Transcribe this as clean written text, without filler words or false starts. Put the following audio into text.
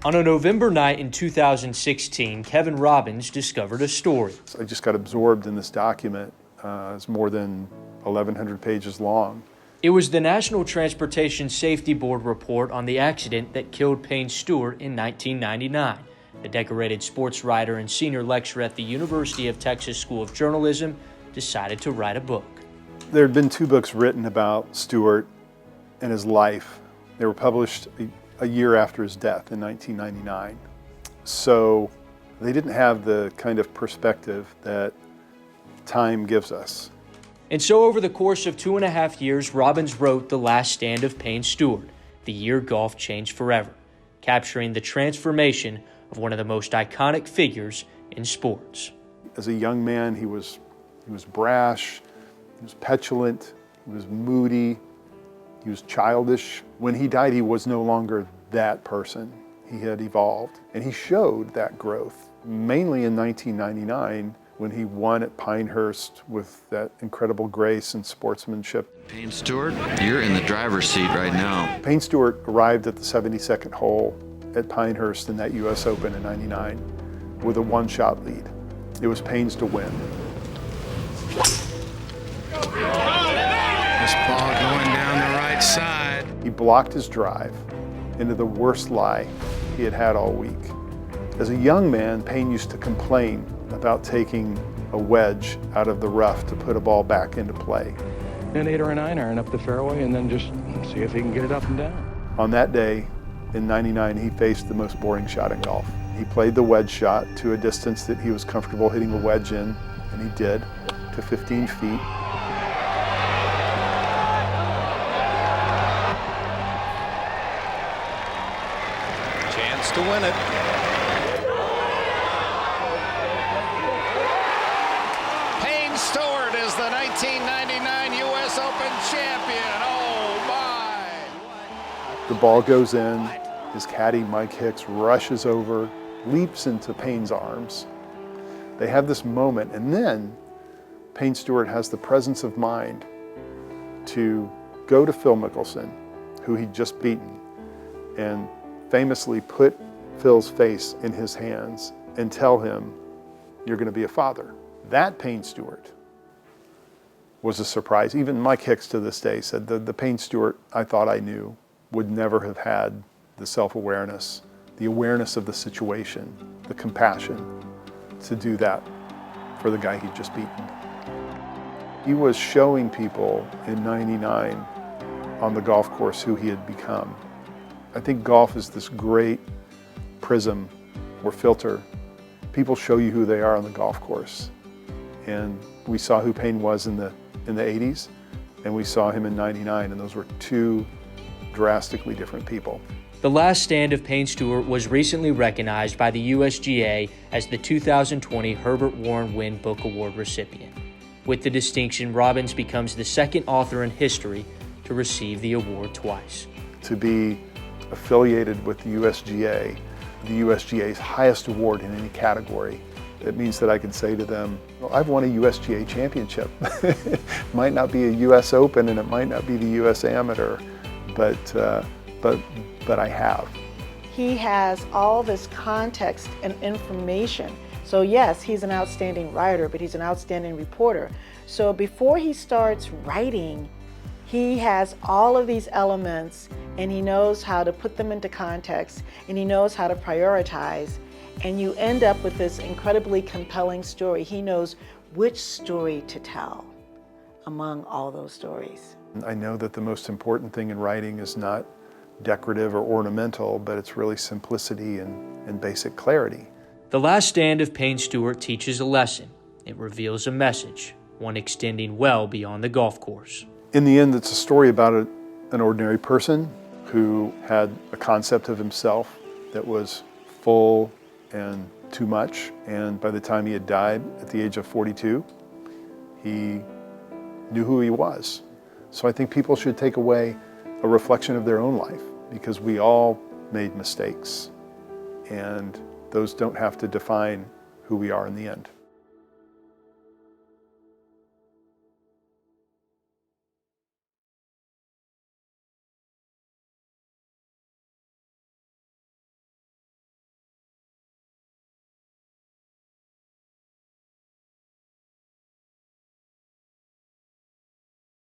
On a November night in 2016, Kevin Robbins discovered a story. I just got absorbed in this document. It's more than 1,100 pages long. It was the National Transportation Safety Board report on the accident that killed Payne Stewart in 1999. The decorated sports writer and senior lecturer at the University of Texas School of Journalism decided to write a book. There had been 2 books written about Stewart and his life. They were published a year after his death in 1999. So they didn't have the kind of perspective that time gives us. And so over the course of 2.5 years, Robbins wrote The Last Stand of Payne Stewart, the year golf changed forever, capturing the transformation of one of the most iconic figures in sports. As a young man, he was brash, he was petulant, he was moody, he was childish. When he died, he was no longer that person. He had evolved, and he showed that growth, mainly in 1999, when he won at Pinehurst with that incredible grace and sportsmanship. Payne Stewart, you're in the driver's seat right now. Payne Stewart arrived at the 72nd hole at Pinehurst in that US Open in '99 with a 1-shot lead. It was Payne's to win. This ball going down the right side. He blocked his drive into the worst lie he had had all week. As a young man, Payne used to complain about taking a wedge out of the rough to put a ball back into play. An 8 or a 9 iron up the fairway and then just see if he can get it up and down. On that day, in '99, he faced the most boring shot in golf. He played the wedge shot to a distance that he was comfortable hitting the wedge in, and he did, to 15 feet. Chance to win it. Payne Stewart is the 1999 US Open champion. Oh my! The ball goes in. His caddy, Mike Hicks, rushes over, leaps into Payne's arms. They have this moment, and then Payne Stewart has the presence of mind to go to Phil Mickelson, who he'd just beaten, and famously put Phil's face in his hands and tell him, "You're going to be a father." That Payne Stewart was a surprise. Even Mike Hicks to this day said the Payne Stewart I thought I knew would never have had the self-awareness, the awareness of the situation, the compassion to do that for the guy he'd just beaten. He was showing people in '99 on the golf course who he had become. I think golf is this great prism or filter. People show you who they are on the golf course. And we saw who Payne was in the 80s, and we saw him in '99, and those were 2 drastically different people. The Last Stand of Payne Stewart was recently recognized by the USGA as the 2020 Herbert Warren Wynn Book Award recipient. With the distinction, Robbins becomes the second author in history to receive the award twice. To be affiliated with the USGA, the USGA's highest award in any category, it means that I can say to them, well, I've won a USGA championship. It might not be a US Open and it might not be the US Amateur, but I have. He has all this context and information. So yes, he's an outstanding writer, but he's an outstanding reporter. So before he starts writing, he has all of these elements and he knows how to put them into context and he knows how to prioritize, and you end up with this incredibly compelling story. He knows which story to tell among all those stories. I know that the most important thing in writing is not decorative or ornamental, but it's really simplicity and basic clarity. The Last Stand of Payne Stewart teaches a lesson. It reveals a message, one extending well beyond the golf course. In the end, it's a story about an ordinary person who had a concept of himself that was full and too much, and by the time he had died at the age of 42, he knew who he was. So I think people should take away a reflection of their own life, because we all made mistakes, and those don't have to define who we are in the end.